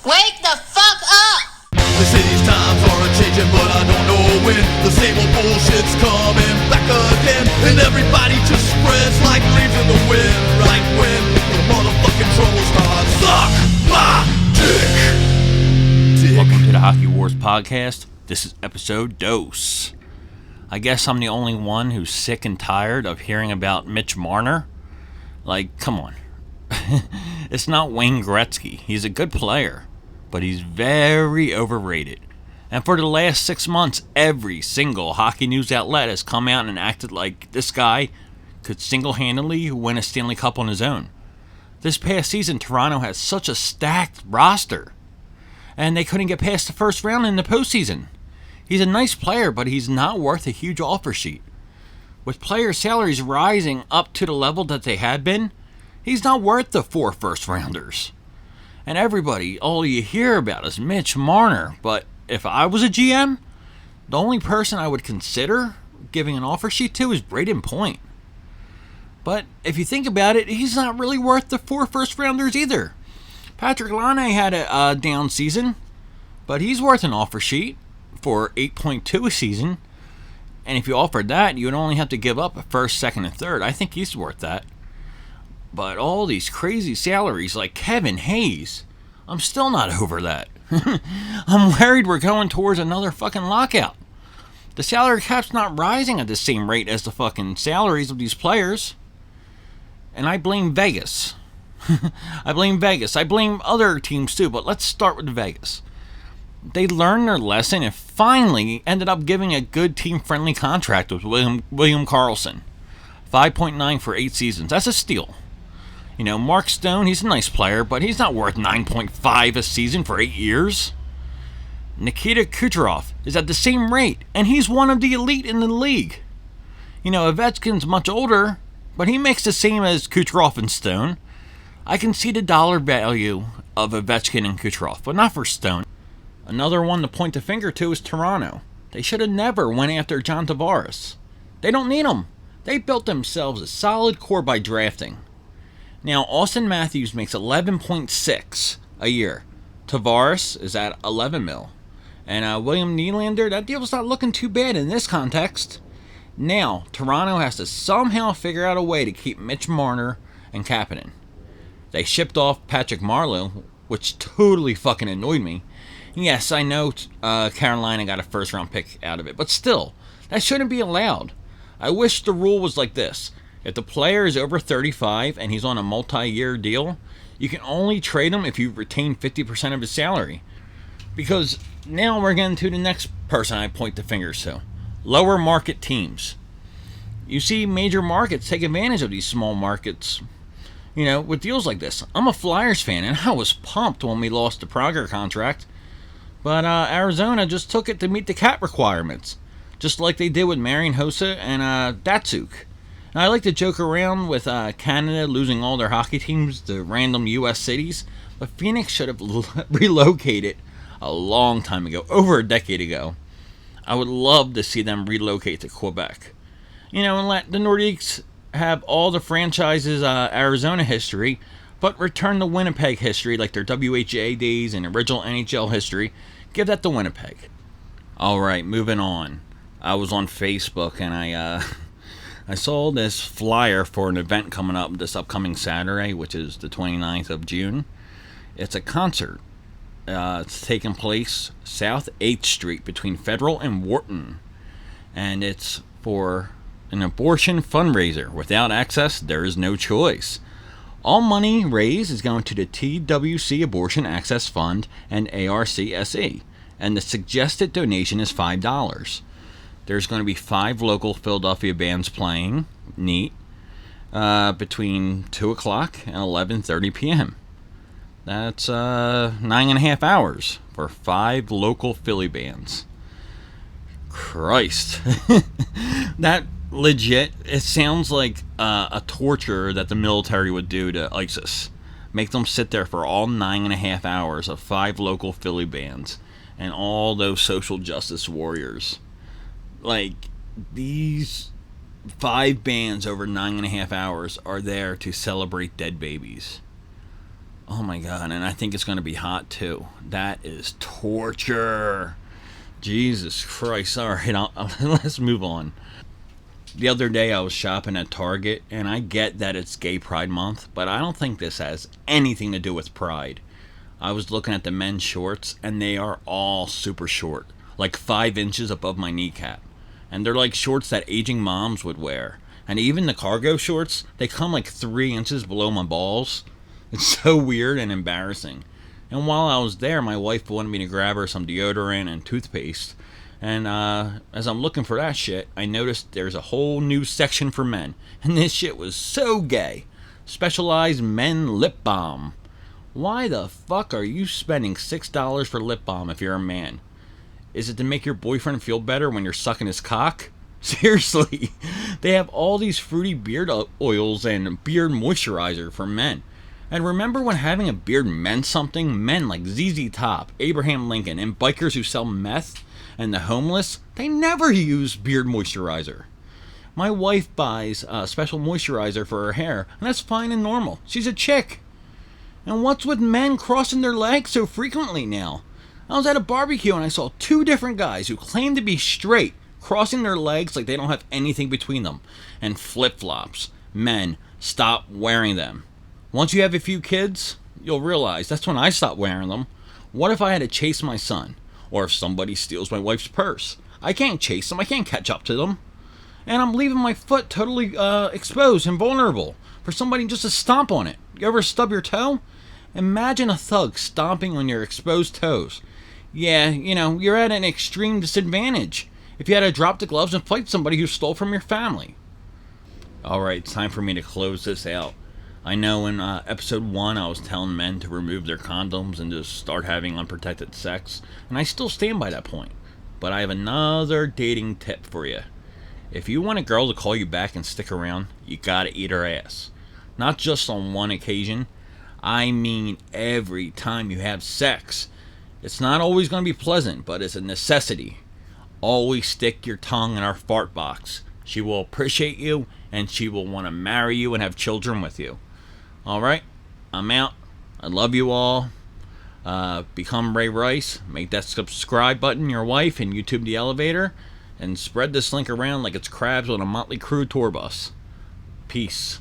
Wake the fuck up! The city's times are a-changing, but I don't know when. The same old bullshit's coming back again, and everybody just spreads like leaves in the wind. Right when the motherfucking trouble starts. Suck my dick. Welcome to the Hockey Wars podcast. This is episode dose. I guess I'm the only one who's sick and tired of hearing about Mitch Marner. Like, come on. It's not Wayne Gretzky. He's a good player, but he's very overrated. And for the last 6 months, every single hockey news outlet has come out and acted like this guy could single-handedly win a Stanley Cup on his own. This past season, Toronto has such a stacked roster, and they couldn't get past the first round in the postseason. He's a nice player, but he's not worth a huge offer sheet. With player salaries rising up to the level that they had been, he's not worth the 4 first-rounders. And everybody, all you hear about is Mitch Marner. But if I was a GM, the only person I would consider giving an offer sheet to is Braden Point. But if you think about it, he's not really worth the 4 first-rounders either. Patrick Laine had a down season, but he's worth an offer sheet for 8.2 a season. And if you offered that, you would only have to give up a first, second, and third. I think he's worth that. But all these crazy salaries like Kevin Hayes, I'm still not over that. I'm worried we're going towards another fucking lockout. The salary cap's not rising at the same rate as the fucking salaries of these players. And I blame Vegas. I blame other teams too, but let's start with Vegas. They learned their lesson and finally ended up giving a good team-friendly contract with William Karlsson. 5.9 for 8 seasons. That's a steal. You know, Mark Stone, he's a nice player, but he's not worth 9.5 a season for 8 years. Nikita Kucherov is at the same rate, and he's one of the elite in the league. You know, Ovechkin's much older, but he makes the same as Kucherov and Stone. I can see the dollar value of Ovechkin and Kucherov, but not for Stone. Another one to point the finger to is Toronto. They should have never went after John Tavares. They don't need him. They built themselves a solid core by drafting. Now, Austin Matthews makes 11.6 a year. Tavares is at 11 mil. And William Nylander, that deal's not looking too bad in this context. Now, Toronto has to somehow figure out a way to keep Mitch Marner and Kapanen. They shipped off Patrick Marleau, which totally fucking annoyed me. Yes, I know Carolina got a first-round pick out of it, but still, that shouldn't be allowed. I wish the rule was like this. If the player is over 35 and he's on a multi-year deal, you can only trade him if you retain 50% of his salary. Because now we're getting to the next person I point the fingers to. Lower market teams. You see major markets take advantage of these small markets, you know, with deals like this. I'm a Flyers fan, and I was pumped when we lost the Prager contract. But Arizona just took it to meet the cap requirements, just like they did with Marian Hossa and Datsuk. And I like to joke around with Canada losing all their hockey teams to random U.S. cities, but Phoenix should have relocated a long time ago, over a decade ago. I would love to see them relocate to Quebec. You know, and let the Nordiques have all the franchises' Arizona history, but return the Winnipeg history, like their WHA days and original NHL history. Give that to Winnipeg. Alright, moving on. I was on Facebook and I saw this flyer for an event coming up this upcoming Saturday, which is the 29th of June. It's a concert. It's taking place South 8th Street between Federal and Wharton. And it's for an abortion fundraiser. Without access, there is no choice. All money raised is going to the TWC Abortion Access Fund and ARCSE, and the suggested donation is $5. There's going to be 5 local Philadelphia bands playing, neat, between 2 o'clock and 11:30 p.m. That's 9.5 hours for 5 local Philly bands. Christ. That legit, it sounds like a torture that the military would do to ISIS. Make them sit there for all 9.5 hours of 5 local Philly bands and all those social justice warriors. Like, these 5 bands over 9.5 hours are there to celebrate dead babies. Oh my god, and I think it's going to be hot too. That is torture. Jesus Christ. All right, let's move on. The other day I was shopping at Target, and I get that it's Gay Pride Month, but I don't think this has anything to do with pride. I was looking at the men's shorts, and they are all super short, like 5 inches above my kneecap. And they're like shorts that aging moms would wear. And even the cargo shorts, they come like 3 inches below my balls. It's so weird and embarrassing. And while I was there, my wife wanted me to grab her some deodorant and toothpaste. And as I'm looking for that shit, I noticed there's a whole new section for men. And this shit was so gay. Specialized men lip balm. Why the fuck are you spending $6 for lip balm if you're a man? Is it to make your boyfriend feel better when you're sucking his cock? Seriously. They have all these fruity beard oils and beard moisturizer for men. And remember when having a beard meant something? Men like ZZ Top, Abraham Lincoln, and bikers who sell meth, and the homeless, they never use beard moisturizer. My wife buys special moisturizer for her hair, and that's fine and normal. She's a chick. And what's with men crossing their legs so frequently now? I was at a barbecue and I saw 2 different guys who claim to be straight crossing their legs like they don't have anything between them. And flip-flops. Men, stop wearing them. Once you have a few kids, you'll realize that's when I stopped wearing them. What if I had to chase my son? Or if somebody steals my wife's purse? I can't chase them. I can't catch up to them. And I'm leaving my foot totally exposed and vulnerable for somebody just to stomp on it. You ever stub your toe? Imagine a thug stomping on your exposed toes. Yeah, you're at an extreme disadvantage if you had to drop the gloves and fight somebody who stole from your family. Alright, it's time for me to close this out. I know in episode 1 I was telling men to remove their condoms and just start having unprotected sex, and I still stand by that point. But I have another dating tip for you. If you want a girl to call you back and stick around, you gotta eat her ass. Not just on one occasion, I mean every time you have sex. It's not always going to be pleasant, but it's a necessity. Always stick your tongue in our fart box. She will appreciate you, and she will want to marry you and have children with you. Alright, I'm out. I love you all. Become Ray Rice. Make that subscribe button your wife and YouTube the elevator. And spread this link around like it's crabs on a Motley Crue tour bus. Peace.